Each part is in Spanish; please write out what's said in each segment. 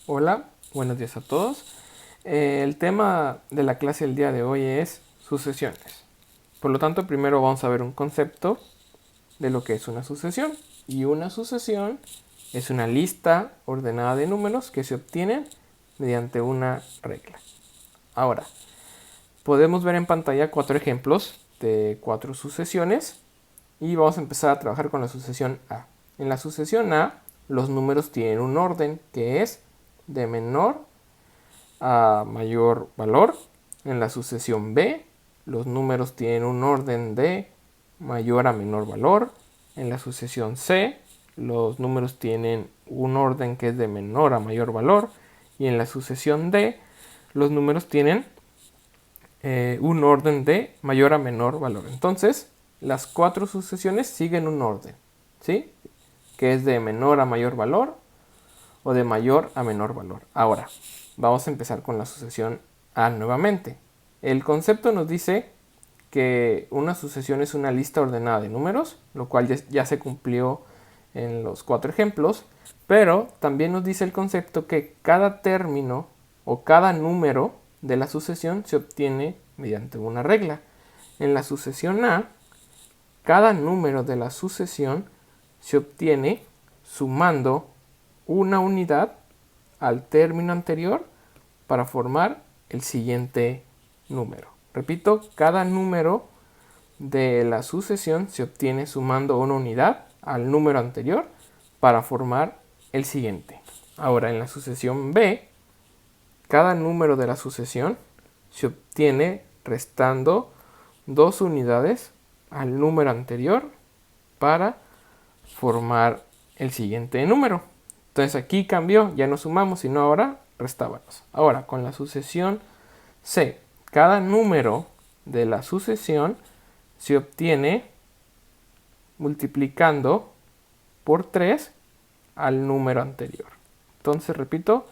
Hola, buenos días a todos. El tema de la clase del día de hoy es sucesiones. Por lo tanto, primero vamos a ver un concepto de lo que es una sucesión. Y una sucesión es una lista ordenada de números que se obtienen mediante una regla. Ahora, podemos ver en pantalla 4 ejemplos de 4 sucesiones y vamos a empezar a trabajar con la sucesión A. En la sucesión A, los números tienen un orden que es de menor a mayor valor. En la sucesión B, los números tienen un orden de mayor a menor valor. En la sucesión C, los números tienen un orden que es de menor a mayor valor. Y en la sucesión D, los números tienen un orden de mayor a menor valor. Entonces, las 4 sucesiones siguen un orden, ¿sí? Que es de menor a mayor valor o de mayor a menor valor. Ahora, vamos a empezar con la sucesión A nuevamente. El concepto nos dice que una sucesión es una lista ordenada de números, lo cual ya se cumplió en los 4 ejemplos, pero también nos dice el concepto que cada término o cada número de la sucesión se obtiene mediante una regla. En la sucesión A, cada número de la sucesión se obtiene sumando una unidad al término anterior para formar el siguiente número. Repito, cada número de la sucesión se obtiene sumando una unidad al número anterior para formar el siguiente. Ahora, en la sucesión B, cada número de la sucesión se obtiene restando 2 unidades al número anterior para formar el siguiente número. Entonces aquí cambió, ya no sumamos, sino ahora restábamos. Ahora, con la sucesión C, cada número de la sucesión se obtiene multiplicando por 3 al número anterior. Entonces, repito,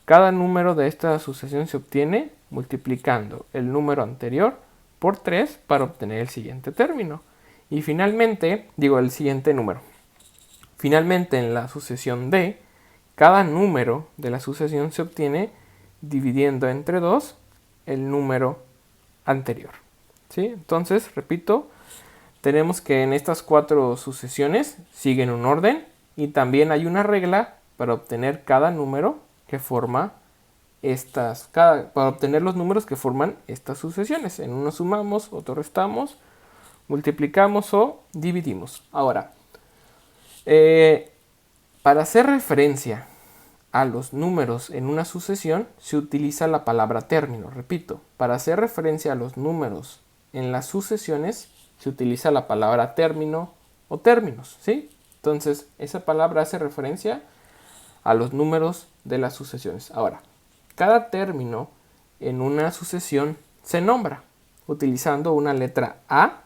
cada número de esta sucesión se obtiene multiplicando el número anterior por 3 para obtener el siguiente término. Y finalmente, el siguiente número. Finalmente, en la sucesión D, cada número de la sucesión se obtiene dividiendo entre 2 el número anterior. ¿Sí? Entonces, repito, tenemos que en estas 4 sucesiones siguen un orden y también hay una regla para obtener cada número que forma para obtener los números que forman estas sucesiones. En uno sumamos, otro restamos, multiplicamos o dividimos. Ahora, para hacer referencia a los números en una sucesión se utiliza la palabra término. Repito, para hacer referencia a los números en las sucesiones se utiliza la palabra término o términos, ¿sí? Entonces, esa palabra hace referencia a los números de las sucesiones. Ahora, cada término en una sucesión se nombra utilizando una letra A.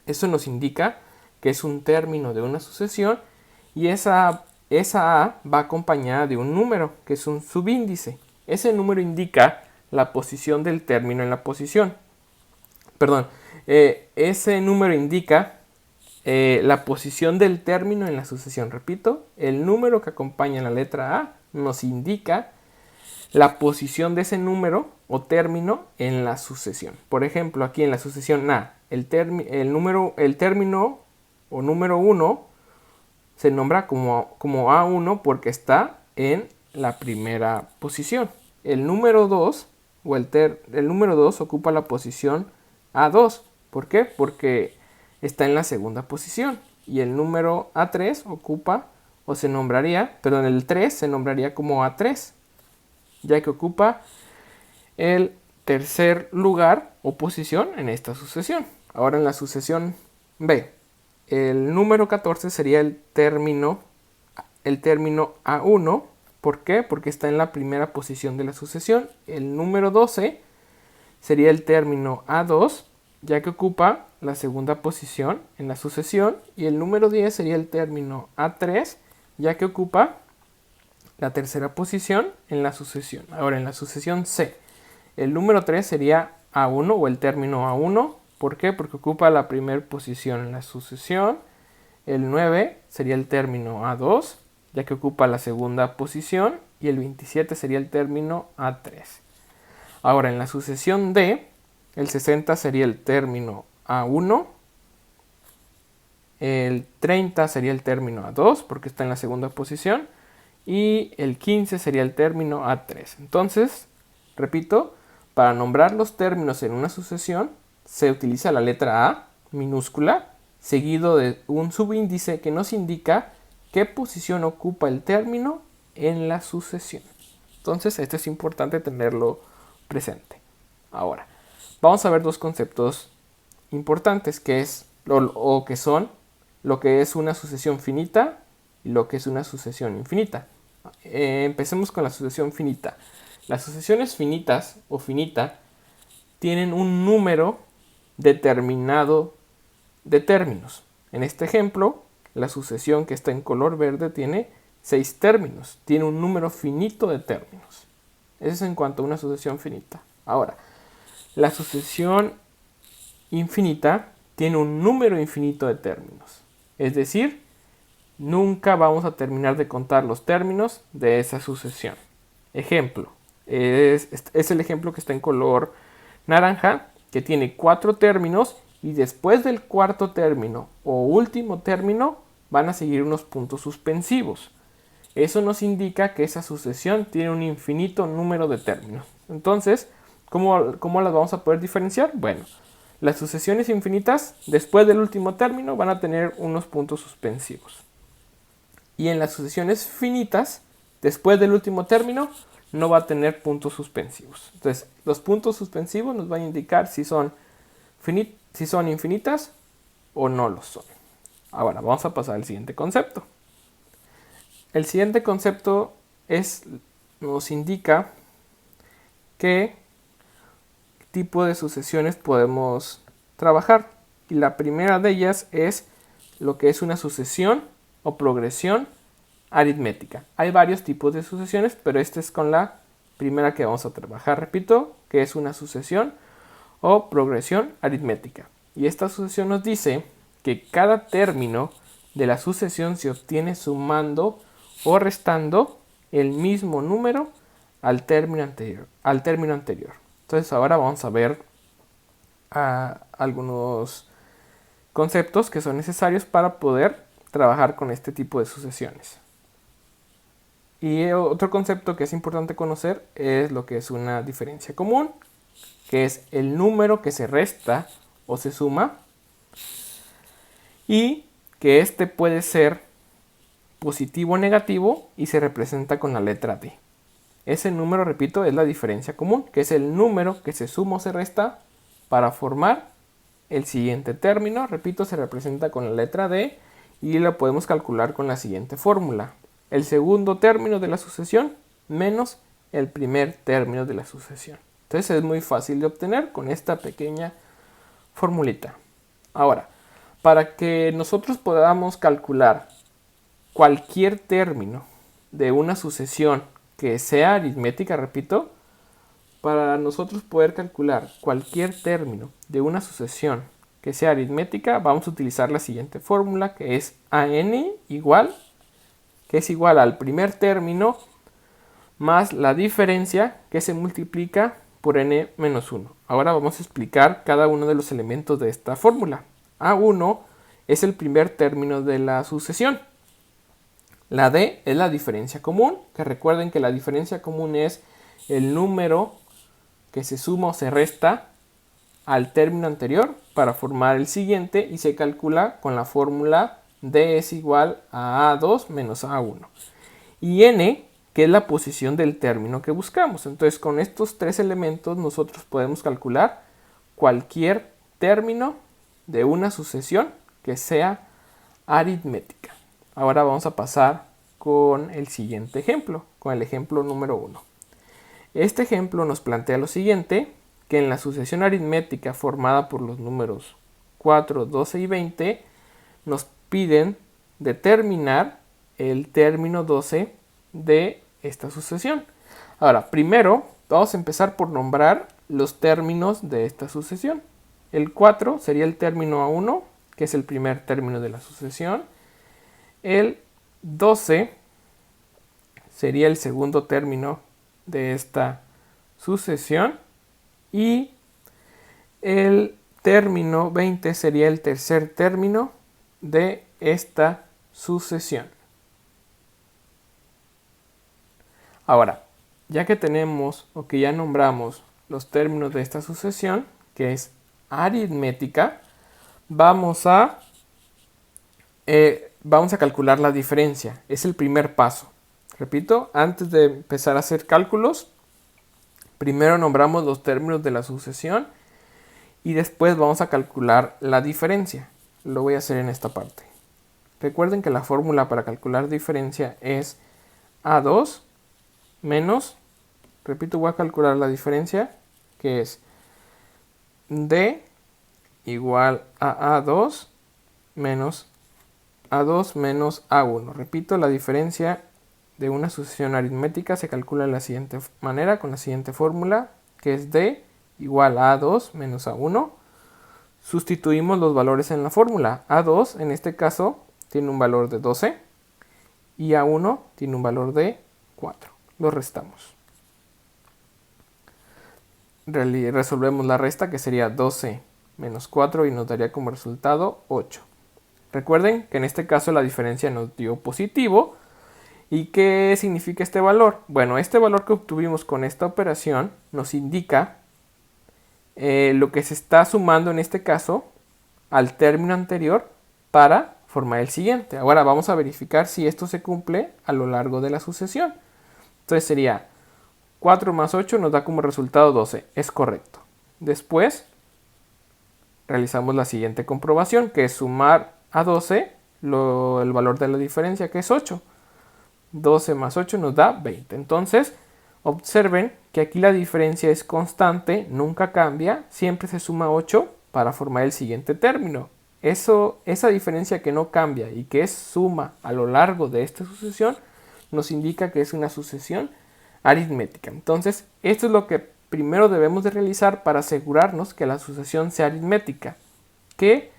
Eso nos indica que es un término de una sucesión y esa A va acompañada de un número, que es un subíndice. Ese número indica la posición del término en la posición. Ese número indica la posición del término en la sucesión. Repito, el número que acompaña la letra A nos indica la posición de ese número o término en la sucesión. Por ejemplo, aquí en la sucesión A, el término o número 1 se nombra como A1 porque está en la primera posición. El número 2 el número 2 ocupa la posición A2. ¿Por qué? Porque está en la segunda posición. Y el número A3 el 3 se nombraría como A3, ya que ocupa el tercer lugar o posición en esta sucesión. Ahora en la sucesión B, el número 14 sería el término A1. ¿Por qué? Porque está en la primera posición de la sucesión. El número 12 sería el término A2, ya que ocupa la segunda posición en la sucesión. Y el número 10 sería el término A3, ya que ocupa la tercera posición en la sucesión. Ahora en la sucesión C, el número 3 sería A1 o el término A1. ¿Por qué? Porque ocupa la primera posición en la sucesión. El 9 sería el término A2, ya que ocupa la segunda posición y el 27 sería el término A3. Ahora, en la sucesión D, el 60 sería el término A1, el 30 sería el término A2 porque está en la segunda posición y el 15 sería el término A3. Entonces, repito, para nombrar los términos en una sucesión se utiliza la letra A minúscula seguido de un subíndice que nos indica qué posición ocupa el término en la sucesión. Entonces, esto es importante tenerlo presente. Ahora, vamos a ver dos conceptos importantes que son lo que es una sucesión finita y lo que es una sucesión infinita. Empecemos con la sucesión finita. Las sucesiones finitas o finita tienen un número determinado de términos. En este ejemplo, la sucesión que está en color verde tiene 6 términos, tiene un número finito de términos. Eso es en cuanto a una sucesión finita. Ahora, la sucesión infinita tiene un número infinito de términos. Es decir, nunca vamos a terminar de contar los términos de esa sucesión. Ejemplo, es el ejemplo que está en color naranja, que tiene 4 términos y después del cuarto término o último término van a seguir unos puntos suspensivos. Eso nos indica que esa sucesión tiene un infinito número de términos. Entonces, ¿cómo las vamos a poder diferenciar? Bueno, las sucesiones infinitas después del último término van a tener unos puntos suspensivos. Y en las sucesiones finitas, después del último término, no va a tener puntos suspensivos. Entonces, los puntos suspensivos nos van a indicar si son infinitas o no lo son. Ahora, vamos a pasar al siguiente concepto. El siguiente concepto nos indica qué tipo de sucesiones podemos trabajar. Y la primera de ellas es lo que es una sucesión o progresión aritmética. Hay varios tipos de sucesiones, pero esta es con la primera que vamos a trabajar. Repito, que es una sucesión o progresión aritmética. Y esta sucesión nos dice que cada término de la sucesión se obtiene sumando o restando el mismo número al término anterior. Entonces ahora vamos a ver algunos conceptos que son necesarios para poder trabajar con este tipo de sucesiones. Y otro concepto que es importante conocer es lo que es una diferencia común, que es el número que se resta o se suma, y que este puede ser positivo o negativo y se representa con la letra D. Ese número, repito, es la diferencia común, que es el número que se suma o se resta para formar el siguiente término. Repito, se representa con la letra D y lo podemos calcular con la siguiente fórmula. El segundo término de la sucesión menos el primer término de la sucesión. Entonces es muy fácil de obtener con esta pequeña formulita. Ahora, para que nosotros podamos calcular cualquier término de una sucesión que sea aritmética, repito, para nosotros poder calcular cualquier término de una sucesión que sea aritmética, vamos a utilizar la siguiente fórmula, que es AN igual al primer término más la diferencia que se multiplica por n menos 1. Ahora vamos a explicar cada uno de los elementos de esta fórmula. A1 es el primer término de la sucesión. La D es la diferencia común, que recuerden que la diferencia común es el número que se suma o se resta al término anterior para formar el siguiente y se calcula con la fórmula D es igual a A2 menos A1. Y N, que es la posición del término que buscamos. Entonces, con estos tres elementos nosotros podemos calcular cualquier término de una sucesión que sea aritmética. Ahora vamos a pasar con el siguiente ejemplo, con el ejemplo número 1. Este ejemplo nos plantea lo siguiente, que en la sucesión aritmética formada por los números 4, 12 y 20, nos piden determinar el término 12 de esta sucesión. Ahora, primero vamos a empezar por nombrar los términos de esta sucesión. El 4 sería el término A1, que es el primer término de la sucesión. El 12 sería el segundo término de esta sucesión y el término 20 sería el tercer término de esta sucesión. Ahora, ya que tenemos o que ya nombramos los términos de esta sucesión, que es aritmética, vamos a calcular la diferencia. Es el primer paso. Repito, antes de empezar a hacer cálculos, primero nombramos los términos de la sucesión y después vamos a calcular la diferencia. Lo voy a hacer en esta parte. Recuerden que la fórmula para calcular diferencia es A2 menos, repito, voy a calcular la diferencia, que es D igual a A2 menos A1. Repito, la diferencia de una sucesión aritmética se calcula de la siguiente manera, con la siguiente fórmula, que es D igual a A2 menos A1. Sustituimos los valores en la fórmula. A2 en este caso tiene un valor de 12 y A1 tiene un valor de 4. Los restamos. Resolvemos la resta, que sería 12 menos 4 y nos daría como resultado 8. Recuerden que en este caso la diferencia nos dio positivo. ¿Y qué significa este valor? Bueno, este valor que obtuvimos con esta operación nos indica lo que se está sumando en este caso al término anterior para formar el siguiente. Ahora vamos a verificar si esto se cumple a lo largo de la sucesión. Entonces sería 4 más 8 nos da como resultado 12. Es correcto. Después realizamos la siguiente comprobación, que es sumar a 12 el valor de la diferencia, que es 8. 12 más 8 nos da 20. Entonces, observen que aquí la diferencia es constante, nunca cambia, siempre se suma 8 para formar el siguiente término. Esa diferencia que no cambia y que es suma a lo largo de esta sucesión, nos indica que es una sucesión aritmética. Entonces, esto es lo que primero debemos de realizar para asegurarnos que la sucesión sea aritmética. Que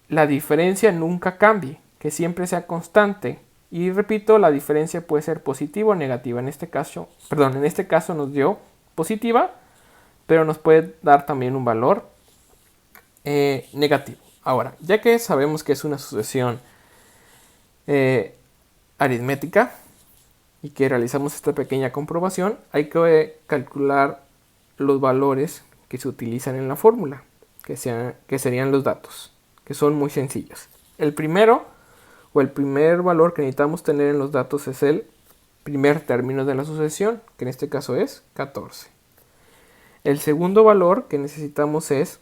la diferencia nunca cambie, que siempre sea constante. Y repito, la diferencia puede ser positiva o negativa. En este caso nos dio positiva, pero nos puede dar también un valor negativo. Ahora, ya que sabemos que es una sucesión aritmética y que realizamos esta pequeña comprobación, hay que calcular los valores que se utilizan en la fórmula, que serían los datos, que son muy sencillos. El primer valor que necesitamos tener en los datos es el primer término de la sucesión, que en este caso es 14. El segundo valor que necesitamos es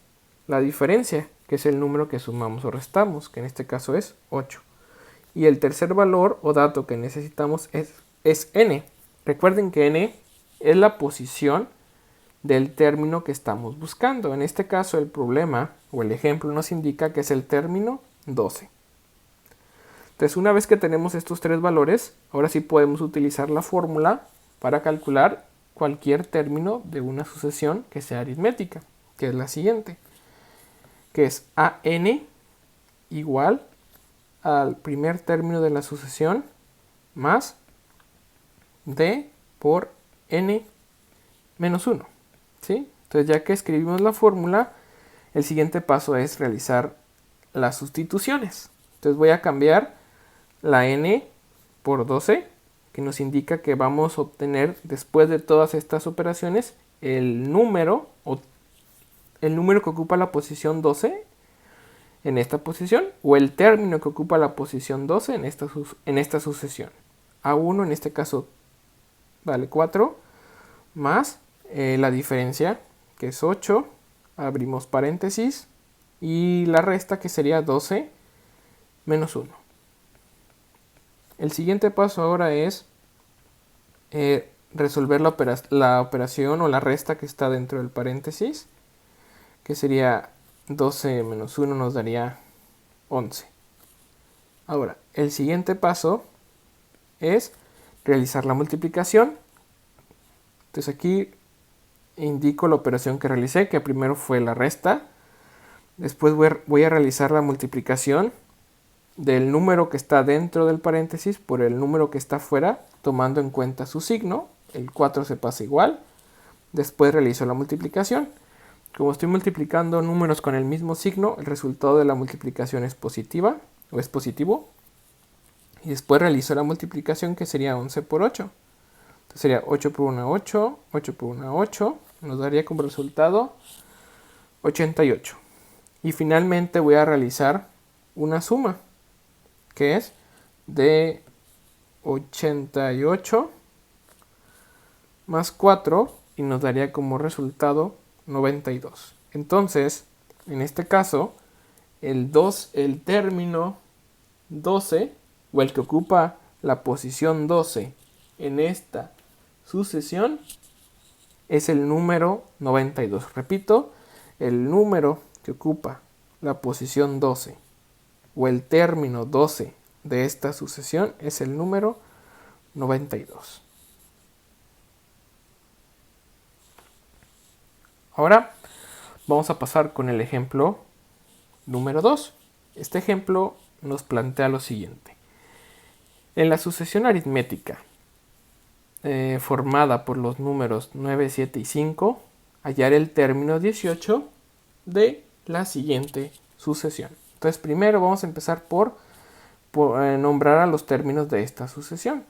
la diferencia, que es el número que sumamos o restamos, que en este caso es 8. Y el tercer valor o dato que necesitamos es n. Recuerden que n es la posición del término que estamos buscando. En este caso el problema o el ejemplo nos indica que es el término 12. Entonces, una vez que tenemos estos tres valores, ahora sí podemos utilizar la fórmula para calcular cualquier término de una sucesión que sea aritmética, que es la siguiente, que es AN igual al primer término de la sucesión más D por N menos 1. ¿Sí? Entonces, ya que escribimos la fórmula, el siguiente paso es realizar las sustituciones. Entonces voy a cambiar la n por 12, que nos indica que vamos a obtener después de todas estas operaciones el número que ocupa la posición 12 en esta posición, o el término que ocupa la posición 12 en esta sucesión. A1 en este caso vale 4, más la diferencia, que es 8, abrimos paréntesis, y la resta, que sería 12 menos 1. El siguiente paso ahora es resolver la operación o la resta que está dentro del paréntesis, que sería 12 menos 1 nos daría 11. Ahora, el siguiente paso es realizar la multiplicación. Entonces aquí indico la operación que realicé, que primero fue la resta. Después voy a realizar la multiplicación del número que está dentro del paréntesis por el número que está fuera, tomando en cuenta su signo. El 4 se pasa igual. Después realizo la multiplicación. Como estoy multiplicando números con el mismo signo, el resultado de la multiplicación es positiva o es positivo. Y después realizo la multiplicación, que sería 11 por 8. Entonces sería 8 por 1, 8, 8 por 1, 8. Nos daría como resultado 88. Y finalmente voy a realizar una suma, que es de 88 más 4, y nos daría como resultado 92. Entonces, en este caso, el término 12, o el que ocupa la posición 12 en esta sucesión, es el número 92. Repito, el número que ocupa la posición 12 o el término 12 de esta sucesión es el número 92. Ahora vamos a pasar con el ejemplo número 2. Este ejemplo nos plantea lo siguiente. En la sucesión aritmética formada por los números 9, 7 y 5, hallar el término 18 de la siguiente sucesión. Entonces primero vamos a empezar por nombrar a los términos de esta sucesión.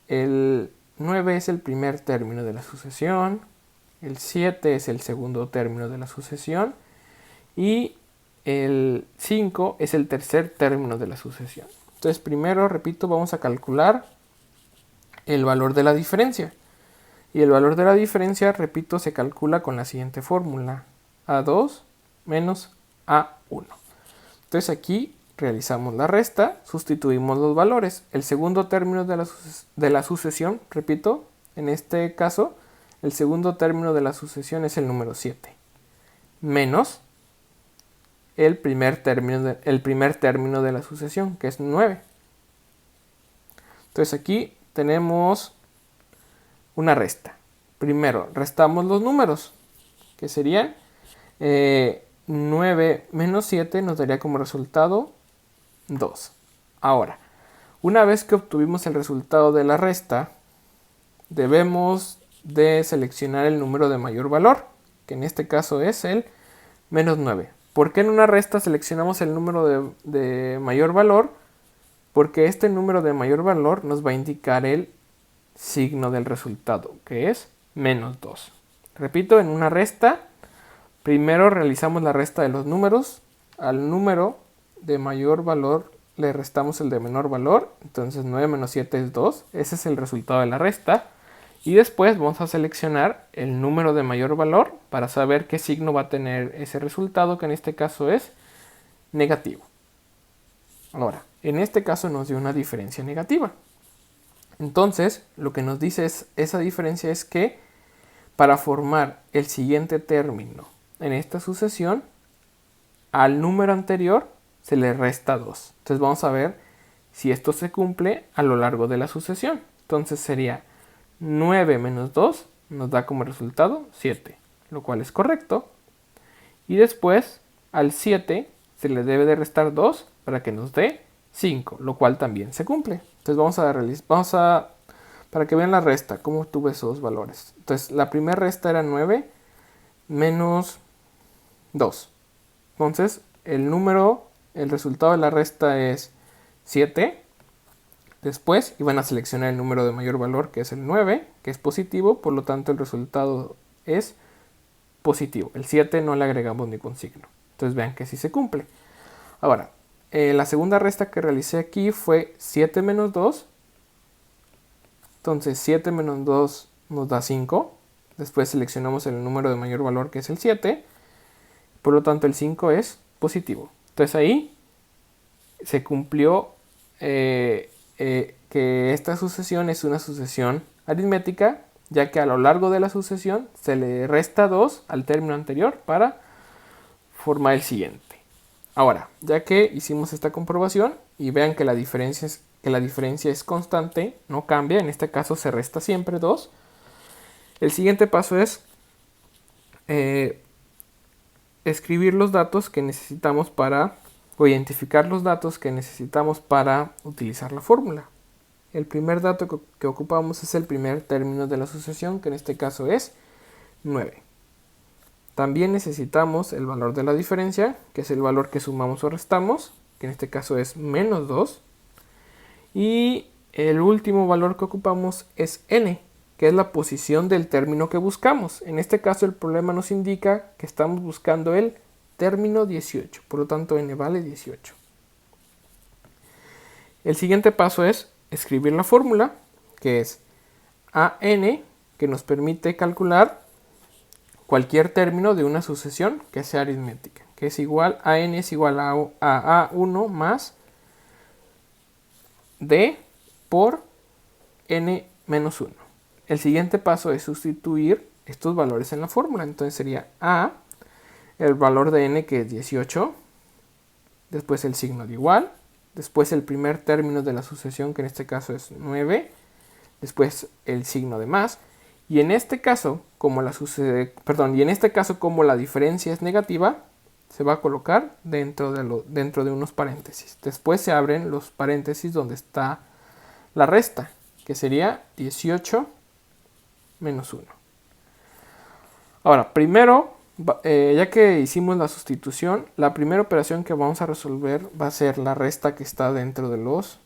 El 9 es el primer término de la sucesión, el 7 es el segundo término de la sucesión y el 5 es el tercer término de la sucesión. Entonces primero, repito, vamos a calcular el valor de la diferencia. Y el valor de la diferencia, repito, se calcula con la siguiente fórmula: A2 menos A1. Entonces aquí realizamos la resta, sustituimos los valores. El segundo término de la sucesión, repito, en este caso, el segundo término de la sucesión es el número 7, menos el primer término de la sucesión, que es 9. Entonces aquí tenemos una resta. Primero, restamos los números, que serían 9 menos 7 nos daría como resultado 2. Ahora, una vez que obtuvimos el resultado de la resta, debemos de seleccionar el número de mayor valor, que en este caso es el menos 9. ¿Por qué en una resta seleccionamos el número de mayor valor? Porque este número de mayor valor nos va a indicar el signo del resultado, que es menos 2. Repito, en una resta, primero realizamos la resta de los números. Al número de mayor valor le restamos el de menor valor. Entonces 9 menos 7 es 2. Ese es el resultado de la resta. Y después vamos a seleccionar el número de mayor valor para saber qué signo va a tener ese resultado, que en este caso es negativo. Ahora, en este caso nos dio una diferencia negativa. Entonces, lo que nos dice esa diferencia es que para formar el siguiente término en esta sucesión, al número anterior se le resta 2. Entonces vamos a ver si esto se cumple a lo largo de la sucesión. Entonces sería 9 menos 2 nos da como resultado 7, lo cual es correcto. Y después al 7 se le debe de restar 2 para que nos dé 5, lo cual también se cumple. Entonces para que vean la resta, cómo obtuve esos valores. Entonces la primera resta era 9 menos 2. Entonces el resultado de la resta es 7. Después iban a seleccionar el número de mayor valor, que es el 9, que es positivo, por lo tanto el resultado es positivo. El 7 no le agregamos ningún signo. Entonces vean que sí se cumple. Ahora, la segunda resta que realicé aquí fue 7 menos 2. Entonces 7 menos 2 nos da 5. Después seleccionamos el número de mayor valor, que es el 7. Por lo tanto el 5 es positivo. Entonces ahí se cumplió que esta sucesión es una sucesión aritmética, ya que a lo largo de la sucesión se le resta 2 al término anterior para formar el siguiente. Ahora, ya que hicimos esta comprobación y vean que la diferencia es constante, no cambia, en este caso se resta siempre 2, el siguiente paso es escribir los datos que necesitamos para o identificar los datos que necesitamos para utilizar la fórmula. El primer dato que ocupamos es el primer término de la sucesión, que en este caso es 9. También necesitamos el valor de la diferencia, que es el valor que sumamos o restamos, que en este caso es menos 2. Y el último valor que ocupamos es n, que es la posición del término que buscamos. En este caso el problema nos indica que estamos buscando el término 18, por lo tanto n vale 18. El siguiente paso es escribir la fórmula, que es an, que nos permite calcular cualquier término de una sucesión que sea aritmética, que es igual a n es igual a a1 más d por n menos 1. El siguiente paso es sustituir estos valores en la fórmula, entonces sería a, el valor de n que es 18, después el signo de igual, después el primer término de la sucesión que en este caso es 9, después el signo de más, y en este caso como la diferencia es negativa, se va a colocar dentro de unos paréntesis. Después se abren los paréntesis donde está la resta, que sería 18 menos 1. Ahora, primero, ya que hicimos la sustitución, la primera operación que vamos a resolver va a ser la resta que está dentro de los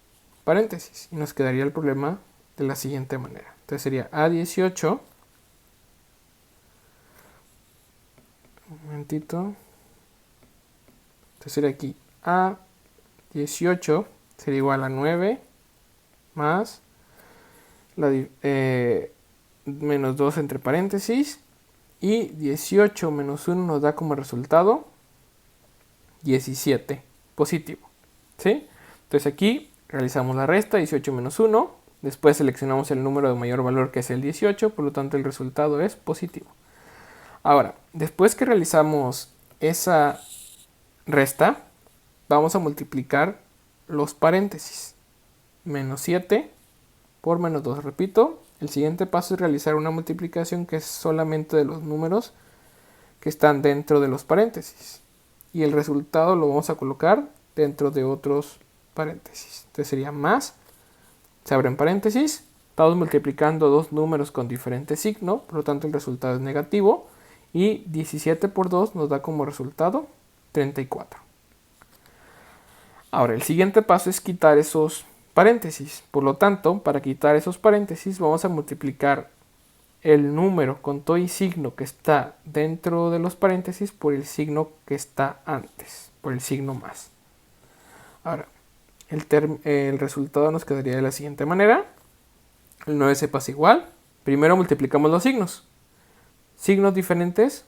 paréntesis. Y nos quedaría el problema de la siguiente manera. Entonces sería A18. Un momentito. Entonces sería aquí A18 sería igual a 9 más menos 2 entre paréntesis. Y 18 menos 1 nos da como resultado 17 positivo. ¿Sí? Entonces aquí realizamos la resta, 18 menos 1. Después seleccionamos el número de mayor valor, que es el 18. Por lo tanto el resultado es positivo. Ahora, después que realizamos esa resta, vamos a multiplicar los paréntesis. Menos 7 por menos 2. Repito, el siguiente paso es realizar una multiplicación que es solamente de los números que están dentro de los paréntesis. Y el resultado lo vamos a colocar dentro de otros paréntesis. Entonces sería más, se abren paréntesis, estamos multiplicando dos números con diferente signo, por lo tanto el resultado es negativo. Y 17 por 2 nos da como resultado 34. Ahora, el siguiente paso es quitar esos paréntesis. Por lo tanto, para quitar esos paréntesis vamos a multiplicar el número con todo y signo que está dentro de los paréntesis por el signo que está antes, por el signo más. Ahora, el resultado nos quedaría de la siguiente manera. El 9 se pasa igual. Primero multiplicamos los signos. Signos diferentes.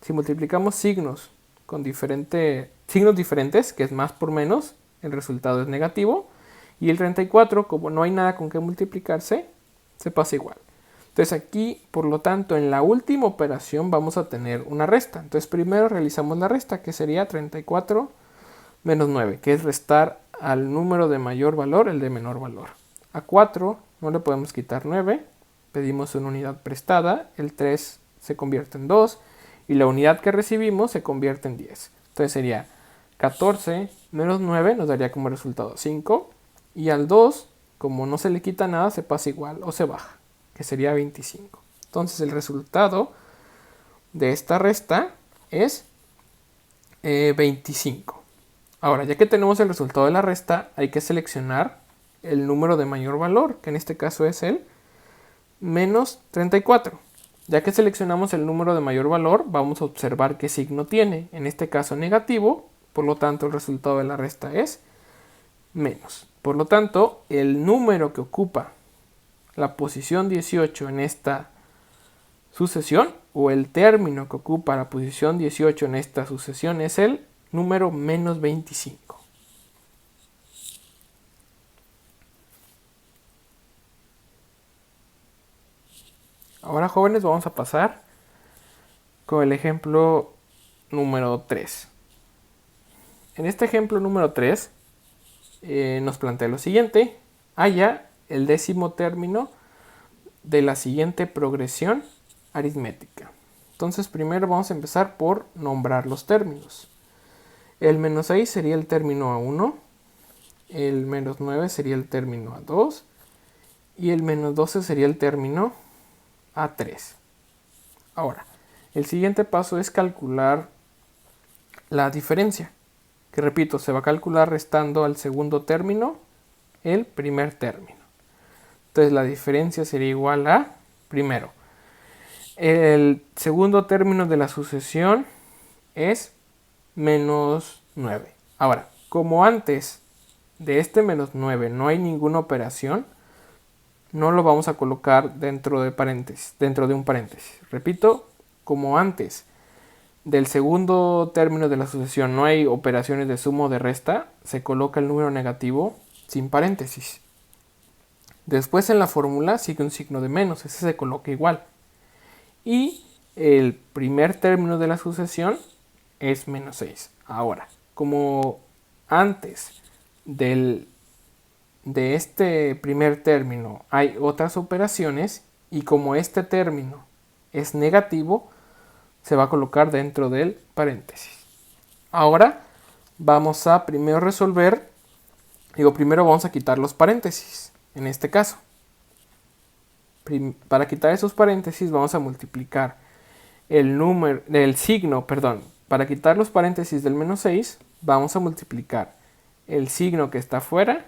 Si multiplicamos signos con signos diferentes, que es más por menos, el resultado es negativo. Y el 34, como no hay nada con que multiplicarse, se pasa igual. Entonces aquí, por lo tanto, en la última operación vamos a tener una resta. Entonces primero realizamos la resta, que sería 34 menos 9, que es restar al número de mayor valor el de menor valor. A 4 no le podemos quitar 9, pedimos una unidad prestada, el 3 se convierte en 2 y la unidad que recibimos se convierte en 10. Entonces sería 14 menos 9 nos daría como resultado 5 y al 2, como no se le quita nada, se pasa igual o se baja, que sería 25. Entonces el resultado de esta resta es 25. Ahora, ya que tenemos el resultado de la resta, hay que seleccionar el número de mayor valor, que en este caso es el menos 34. Ya que seleccionamos el número de mayor valor, vamos a observar qué signo tiene. En este caso negativo, por lo tanto el resultado de la resta es menos. Por lo tanto, el número que ocupa la posición 18 en esta sucesión, o el término que ocupa la posición 18 en esta sucesión, es el número menos 25. Ahora, jóvenes, vamos a pasar con el ejemplo número 3. En este ejemplo número 3 nos plantea lo siguiente: haya el décimo término de la siguiente progresión aritmética. Entonces primero vamos a empezar por nombrar los términos. El menos 6 sería el término A1. El menos 9 sería el término A2. Y el menos 12 sería el término A3. Ahora, el siguiente paso es calcular la diferencia. Que repito, se va a calcular restando al segundo término el primer término. Entonces la diferencia sería igual a, primero, el segundo término de la sucesión es menos 9. Ahora, como antes de este menos 9 no hay ninguna operación, no lo vamos a colocar dentro de un paréntesis. Repito, como antes del segundo término de la sucesión no hay operaciones de suma o de resta, se coloca el número negativo sin paréntesis. Después en la fórmula sigue un signo de menos, ese se coloca igual. Y el primer término de la sucesión es menos 6. Ahora, como antes de este primer término hay otras operaciones y como este término es negativo, se va a colocar dentro del paréntesis. Ahora vamos a primero primero vamos a quitar los paréntesis, en este caso. Para quitar esos paréntesis vamos a multiplicar el signo, para quitar los paréntesis del menos 6, vamos a multiplicar el signo que está afuera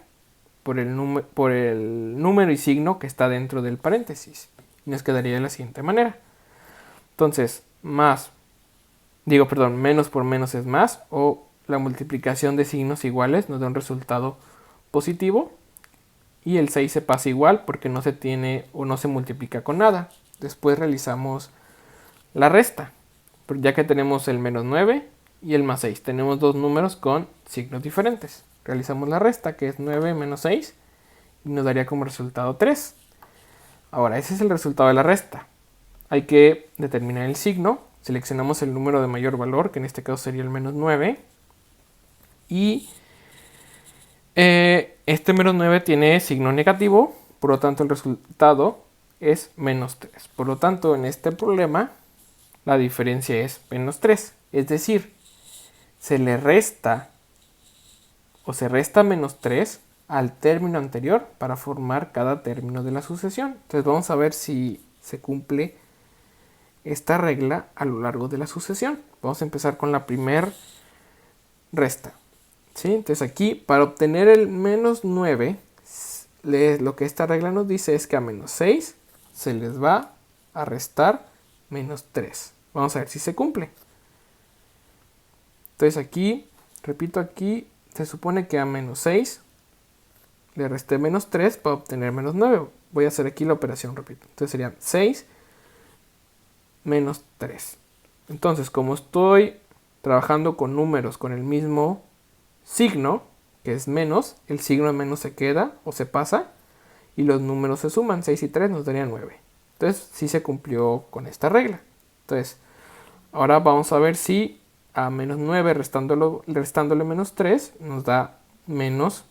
por el número y signo que está dentro del paréntesis. Y nos quedaría de la siguiente manera. Entonces, menos por menos es más, o la multiplicación de signos iguales nos da un resultado positivo, y el 6 se pasa igual porque no se tiene o no se multiplica con nada. Después realizamos la resta, ya que tenemos el menos 9 y el más 6. Tenemos dos números con signos diferentes. Realizamos la resta, que es 9 menos 6, y nos daría como resultado 3. Ahora, ese es el resultado de la resta. Hay que determinar el signo. Seleccionamos el número de mayor valor, que en este caso sería el menos 9. Y este menos 9 tiene signo negativo, por lo tanto el resultado es menos 3. Por lo tanto, en este problema, la diferencia es menos 3. Es decir, se resta menos 3 al término anterior para formar cada término de la sucesión. Entonces vamos a ver si se cumple esta regla a lo largo de la sucesión. Vamos a empezar con la primera resta. ¿Sí? Entonces aquí, para obtener el menos 9, lo que esta regla nos dice es que a menos 6 se les va a restar menos 3. Vamos a ver si se cumple. Entonces aquí, repito, aquí se supone que a menos 6 le resté menos 3 para obtener menos 9. Voy a hacer aquí la operación, repito. Entonces sería 6 menos 3. Entonces, como estoy trabajando con números con el mismo signo, que es menos, el signo de menos se queda o se pasa y los números se suman. 6 y 3 nos darían 9. Entonces sí se cumplió con esta regla. Entonces ahora vamos a ver si a menos 9 restándole menos 3 nos da menos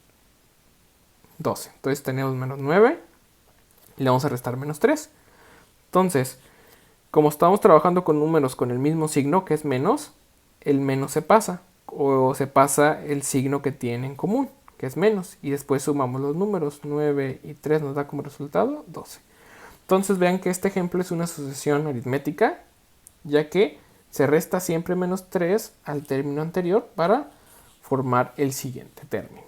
12. Entonces tenemos menos 9 y le vamos a restar menos 3. Entonces, como estamos trabajando con números con el mismo signo, que es menos, el menos se pasa, o se pasa el signo que tiene en común, que es menos, y después sumamos los números. 9 y 3 nos da como resultado 12. Entonces vean que este ejemplo es una sucesión aritmética, ya que se resta siempre menos 3 al término anterior para formar el siguiente término.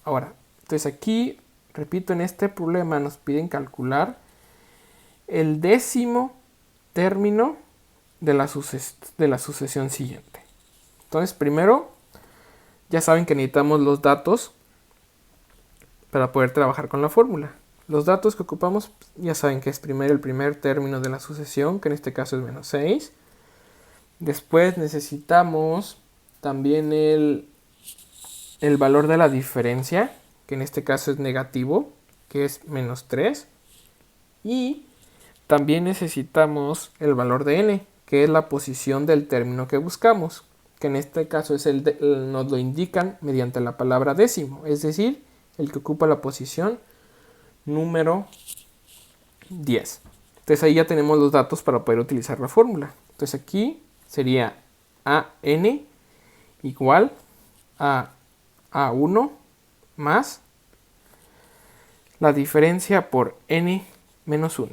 Ahora, entonces aquí, repito, en este problema nos piden calcular el décimo término de la sucesión siguiente. Entonces, primero, ya saben que necesitamos los datos para poder trabajar con la fórmula. Los datos que ocupamos, ya saben que es primero el primer término de la sucesión, que en este caso es menos 6. Después necesitamos también el valor de la diferencia, que en este caso es negativo, que es menos 3. Y también necesitamos el valor de n, que es la posición del término que buscamos, que en este caso nos lo indican mediante la palabra décimo, es decir, el que ocupa la posición número 10. Entonces ahí ya tenemos los datos para poder utilizar la fórmula. Entonces aquí sería AN igual a A1 más la diferencia por n menos 1.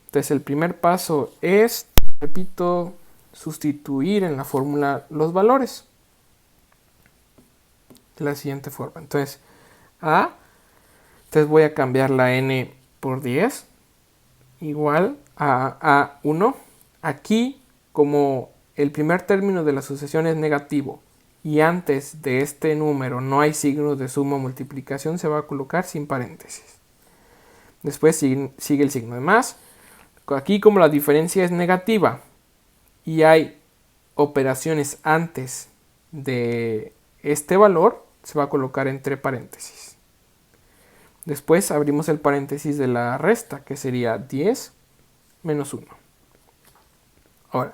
Entonces el primer paso es, repito, sustituir en la fórmula los valores de la siguiente forma. Entonces voy a cambiar la n por 10 igual a A1. Aquí, como el primer término de la sucesión es negativo y antes de este número no hay signos de suma o multiplicación, se va a colocar sin paréntesis. Después sigue el signo de más. Aquí, como la diferencia es negativa y hay operaciones antes de este valor, se va a colocar entre paréntesis. Después abrimos el paréntesis de la resta, que sería 10 menos 1. Ahora,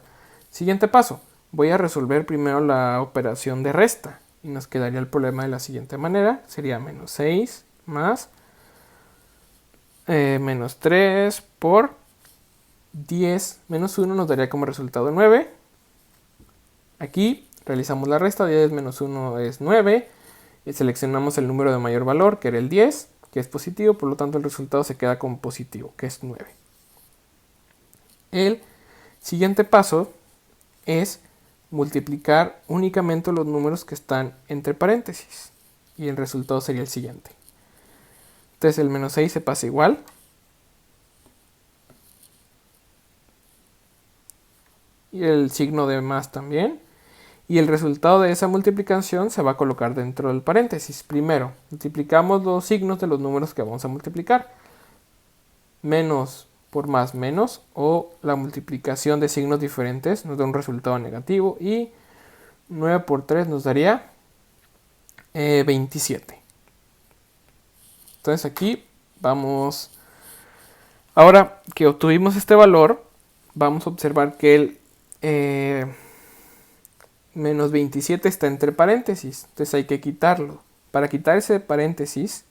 siguiente paso. Voy a resolver primero la operación de resta. Y nos quedaría el problema de la siguiente manera. Sería menos 6 más menos 3 por 10 menos 1 nos daría como resultado 9. Aquí realizamos la resta. 10 menos 1 es 9. Y seleccionamos el número de mayor valor, que era el 10, que es positivo. Por lo tanto, el resultado se queda como positivo, que es 9. El siguiente paso es multiplicar únicamente los números que están entre paréntesis. Y el resultado sería el siguiente. Entonces el menos 6 se pasa igual. Y el signo de más también. Y el resultado de esa multiplicación se va a colocar dentro del paréntesis. Primero, multiplicamos los signos de los números que vamos a multiplicar. Menos por más menos, o la multiplicación de signos diferentes nos da un resultado negativo. Y 9 por 3 nos daría 27. Entonces aquí vamos, ahora que obtuvimos este valor, vamos a observar que el menos 27 está entre paréntesis, entonces hay que quitarlo. Para quitar ese paréntesis,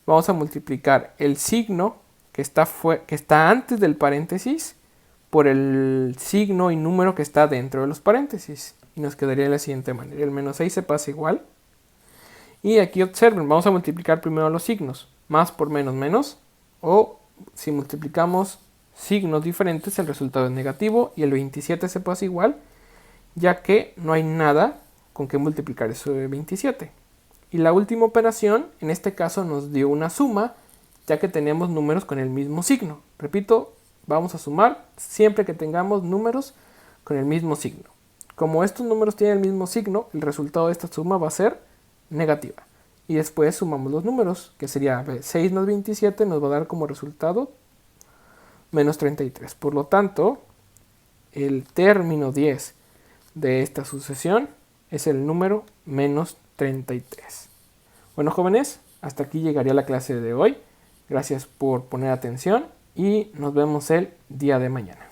vamos a multiplicar el signo que está antes del paréntesis por el signo y número que está dentro de los paréntesis. Y nos quedaría de la siguiente manera. El menos 6 se pasa igual. Y aquí observen, vamos a multiplicar primero los signos. Más por menos, menos. O si multiplicamos signos diferentes, el resultado es negativo. Y el 27 se pasa igual, ya que no hay nada con que multiplicar eso de 27. Y la última operación, en este caso, nos dio una suma, ya que tenemos números con el mismo signo. Repito, vamos a sumar siempre que tengamos números con el mismo signo. Como estos números tienen el mismo signo, el resultado de esta suma va a ser negativa. Y después sumamos los números, que sería 6 más 27 nos va a dar como resultado menos 33. Por lo tanto, el término 10 de esta sucesión es el número menos 33. Bueno, jóvenes, hasta aquí llegaría la clase de hoy. Gracias por poner atención y nos vemos el día de mañana.